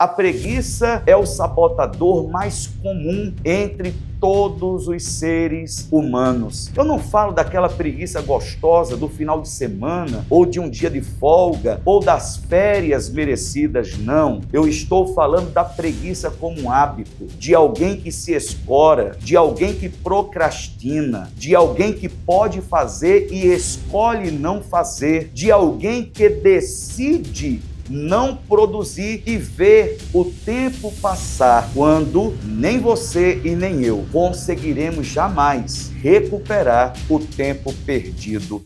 A preguiça é o sabotador mais comum entre todos os seres humanos. Eu não falo daquela preguiça gostosa do final de semana, ou de um dia de folga, ou das férias merecidas, não. Eu estou falando da preguiça como um hábito, de alguém que se escora, de alguém que procrastina, de alguém que pode fazer e escolhe não fazer, de alguém que decide não produzir e ver o tempo passar, quando nem você e nem eu conseguiremos jamais recuperar o tempo perdido.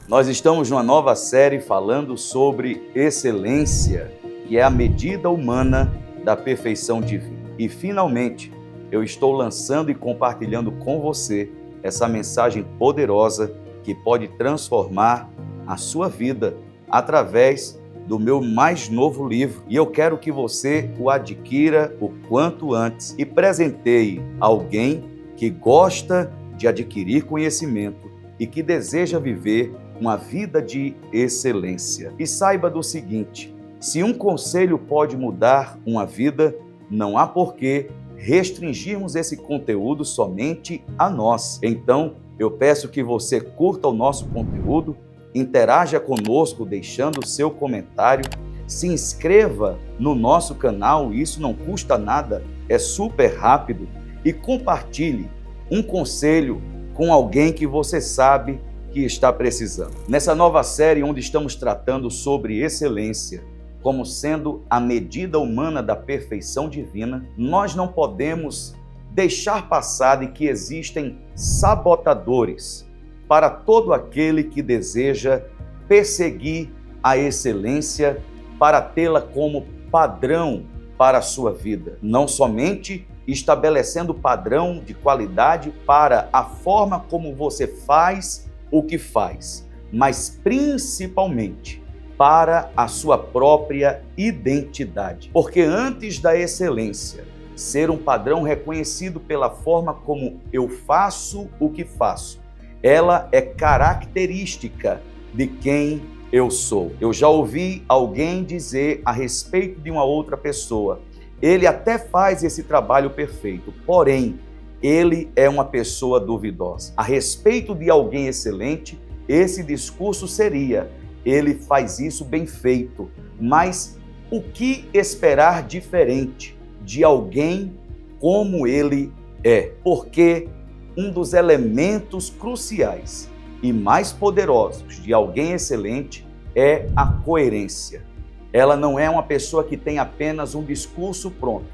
Nós estamos numa nova série falando sobre excelência, que é a medida humana da perfeição divina. E finalmente, eu estou lançando e compartilhando com você essa mensagem poderosa que pode transformar a sua vida através do meu mais novo livro. E eu quero que você o adquira o quanto antes e presenteie alguém que gosta de adquirir conhecimento e que deseja viver uma vida de excelência. E saiba do seguinte: se um conselho pode mudar uma vida, não há por que restringirmos esse conteúdo somente a nós. Então, eu peço que você curta o nosso conteúdo, interaja conosco deixando o seu comentário, se inscreva no nosso canal, isso não custa nada, é super rápido, e compartilhe um conselho com alguém que você sabe que está precisando. Nessa nova série onde estamos tratando sobre excelência, como sendo a medida humana da perfeição divina, nós não podemos deixar passar de que existem sabotadores para todo aquele que deseja perseguir a excelência para tê-la como padrão para a sua vida. Não somente estabelecendo padrão de qualidade para a forma como você faz o que faz, mas principalmente para a sua própria identidade. Porque antes da excelência ser um padrão reconhecido pela forma como eu faço o que faço, ela é característica de quem eu sou. Eu já ouvi alguém dizer a respeito de uma outra pessoa: ele até faz esse trabalho perfeito, porém, ele é uma pessoa duvidosa. A respeito de alguém excelente, esse discurso seria: ele faz isso bem feito. Mas o que esperar diferente de alguém como ele é? Porque um dos elementos cruciais e mais poderosos de alguém excelente é a coerência. Ela não é uma pessoa que tem apenas um discurso pronto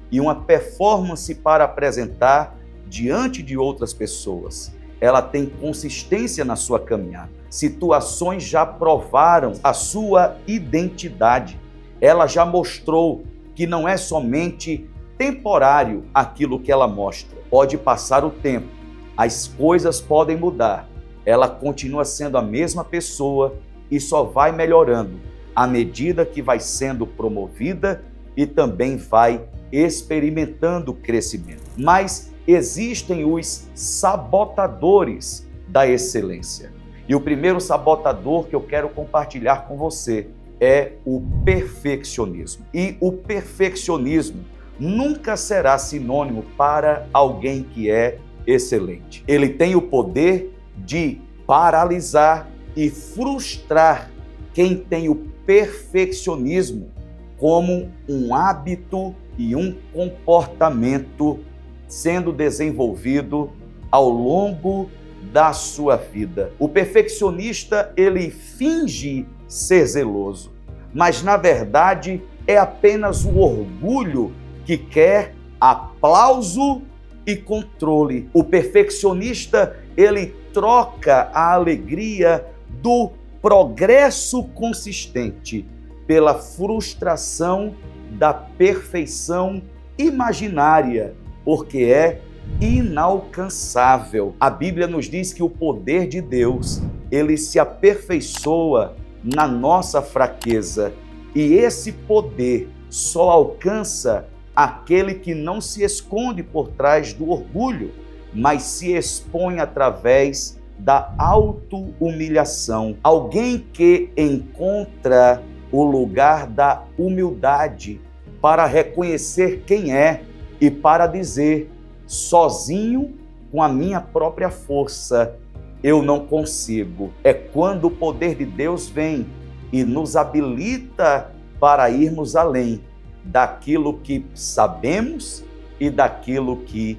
e uma performance para apresentar diante de outras pessoas. Ela tem consistência na sua caminhada. Situações já provaram a sua identidade. Ela já mostrou que não é somente temporário aquilo que ela mostra. Pode passar o tempo, as coisas podem mudar. Ela continua sendo a mesma pessoa e só vai melhorando à medida que vai sendo promovida e também vai experimentando crescimento. Mas existem os sabotadores da excelência. E o primeiro sabotador que eu quero compartilhar com você é o perfeccionismo. E o perfeccionismo nunca será sinônimo para alguém que é excelente. Ele tem o poder de paralisar e frustrar quem tem o perfeccionismo como um hábito e um comportamento sendo desenvolvido ao longo da sua vida. O perfeccionista, ele finge ser zeloso, mas na verdade é apenas o orgulho que quer aplauso e controle. O perfeccionista, ele troca a alegria do progresso consistente pela frustração da perfeição imaginária, porque é inalcançável. A Bíblia nos diz que o poder de Deus, ele se aperfeiçoa na nossa fraqueza, e esse poder só alcança aquele que não se esconde por trás do orgulho, mas se expõe através da auto-humilhação. Alguém que encontra o lugar da humildade para reconhecer quem é e para dizer: sozinho, com a minha própria força, eu não consigo. É quando o poder de Deus vem e nos habilita para irmos além daquilo que sabemos e daquilo que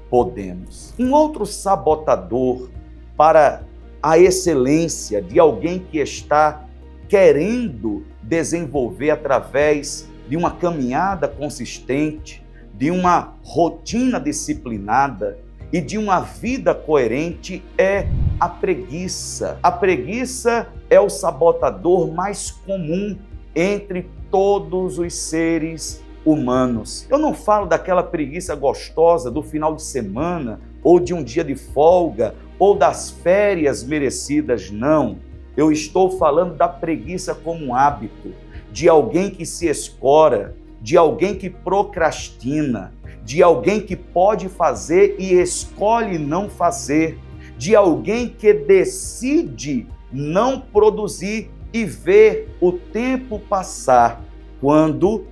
podemos. Um outro sabotador para a excelência de alguém que está querendo desenvolver através de uma caminhada consistente, de uma rotina disciplinada e de uma vida coerente é a preguiça. A preguiça é o sabotador mais comum entre todos os seres humanos. Eu não falo daquela preguiça gostosa do final de semana, ou de um dia de folga, ou das férias merecidas, não. Eu estou falando da preguiça como um hábito, de alguém que se escora, de alguém que procrastina, de alguém que pode fazer e escolhe não fazer, de alguém que decide não produzir e ver o tempo passar, quando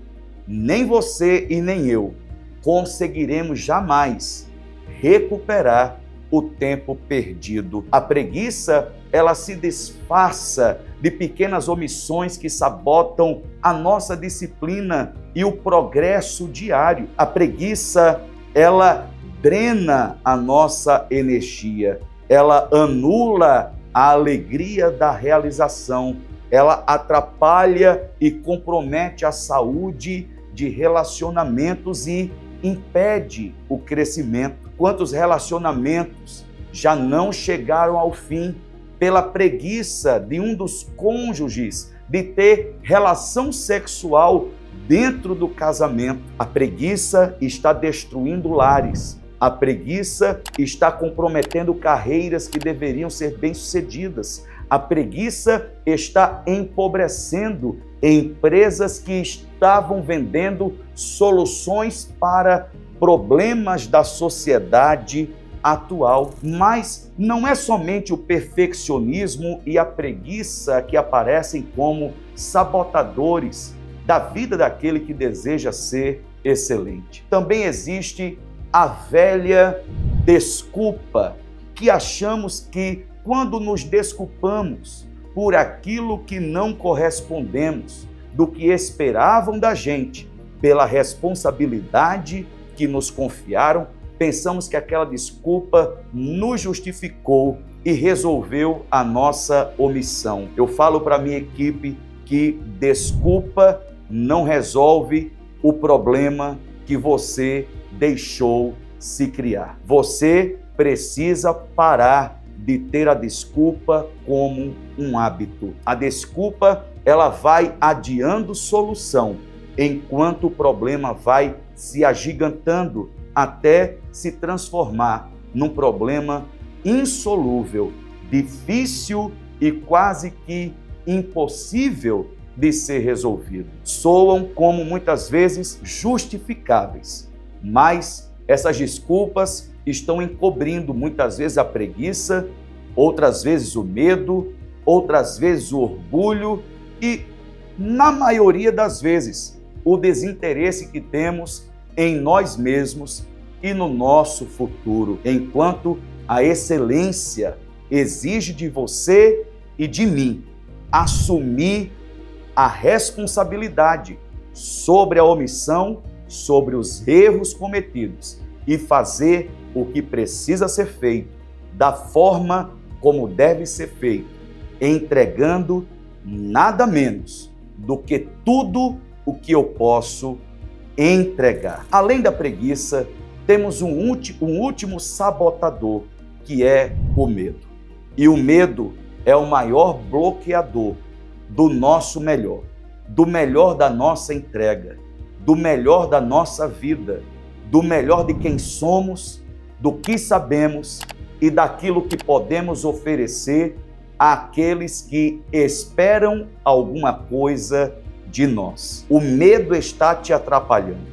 nem você e nem eu conseguiremos jamais recuperar o tempo perdido. A preguiça, ela se disfarça de pequenas omissões que sabotam a nossa disciplina e o progresso diário. A preguiça, ela drena a nossa energia, ela anula a alegria da realização, ela atrapalha e compromete a saúde de relacionamentos e impede o crescimento. Quantos relacionamentos já não chegaram ao fim pela preguiça de um dos cônjuges de ter relação sexual dentro do casamento? A preguiça está destruindo lares. A preguiça está comprometendo carreiras que deveriam ser bem-sucedidas. A preguiça está empobrecendo empresas que estavam vendendo soluções para problemas da sociedade atual. Mas não é somente o perfeccionismo e a preguiça que aparecem como sabotadores da vida daquele que deseja ser excelente. Também existe a velha desculpa, que achamos que quando nos desculpamos por aquilo que não correspondemos do que esperavam da gente, pela responsabilidade que nos confiaram, pensamos que aquela desculpa nos justificou e resolveu a nossa omissão. Eu falo para a minha equipe que desculpa não resolve o problema que você deixou se criar. Você precisa parar de ter a desculpa como um hábito. A desculpa, ela vai adiando solução, enquanto o problema vai se agigantando até se transformar num problema insolúvel, difícil e quase que impossível de ser resolvido. Soam como muitas vezes justificáveis, mas essas desculpas estão encobrindo muitas vezes a preguiça, outras vezes o medo, outras vezes o orgulho e, na maioria das vezes, o desinteresse que temos em nós mesmos e no nosso futuro, enquanto a excelência exige de você e de mim assumir a responsabilidade sobre a omissão, sobre os erros cometidos e fazer o que precisa ser feito da forma como deve ser feito, entregando nada menos do que tudo o que eu posso entregar. Além da preguiça, temos um último sabotador, que é o medo. E o medo é o maior bloqueador do nosso melhor, do melhor da nossa entrega, do melhor da nossa vida, do melhor de quem somos, do que sabemos e daquilo que podemos oferecer àqueles que esperam alguma coisa de nós. O medo está te atrapalhando.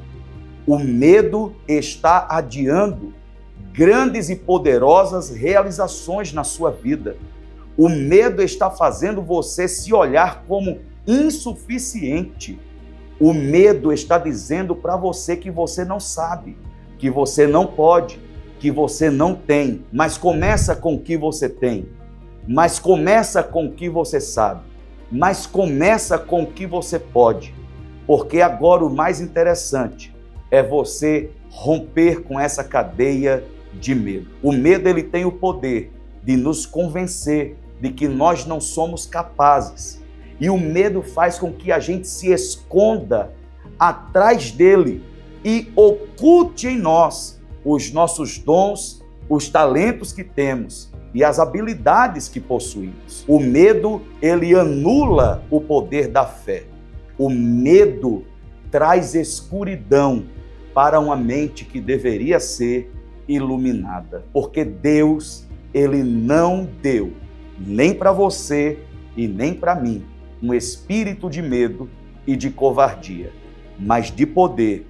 O medo está adiando grandes e poderosas realizações na sua vida. O medo está fazendo você se olhar como insuficiente. O medo está dizendo para você que você não sabe, que você não pode, que você não tem. Mas começa com o que você tem. Mas começa com o que você sabe. Mas começa com o que você pode. Porque agora o mais interessante é você romper com essa cadeia de medo. O medo, ele tem o poder de nos convencer de que nós não somos capazes. E o medo faz com que a gente se esconda atrás dele e oculte em nós os nossos dons, os talentos que temos e as habilidades que possuímos. O medo, ele anula o poder da fé. O medo traz escuridão para uma mente que deveria ser iluminada, porque Deus, ele não deu nem para você e nem para mim um espírito de medo e de covardia, mas de poder,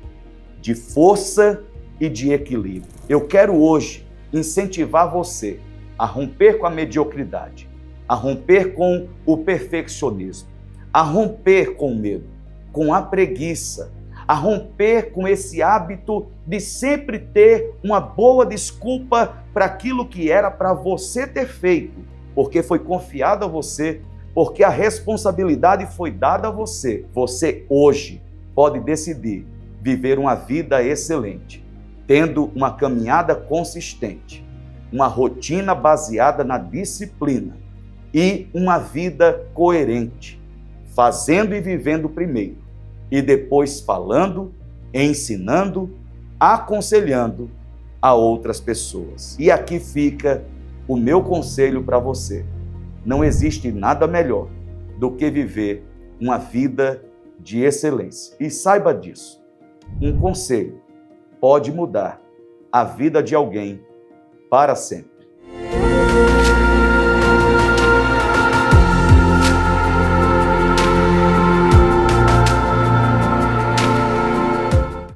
de força e de equilíbrio. Eu quero hoje incentivar você a romper com a mediocridade, a romper com o perfeccionismo, a romper com o medo, com a preguiça, a romper com esse hábito de sempre ter uma boa desculpa para aquilo que era para você ter feito, porque foi confiado a você, porque a responsabilidade foi dada a você. Você hoje pode decidir viver uma vida excelente, tendo uma caminhada consistente, uma rotina baseada na disciplina e uma vida coerente, fazendo e vivendo primeiro, e depois falando, ensinando, aconselhando a outras pessoas. E aqui fica o meu conselho para você. Não existe nada melhor do que viver uma vida de excelência. E saiba disso, um conselho pode mudar a vida de alguém para sempre.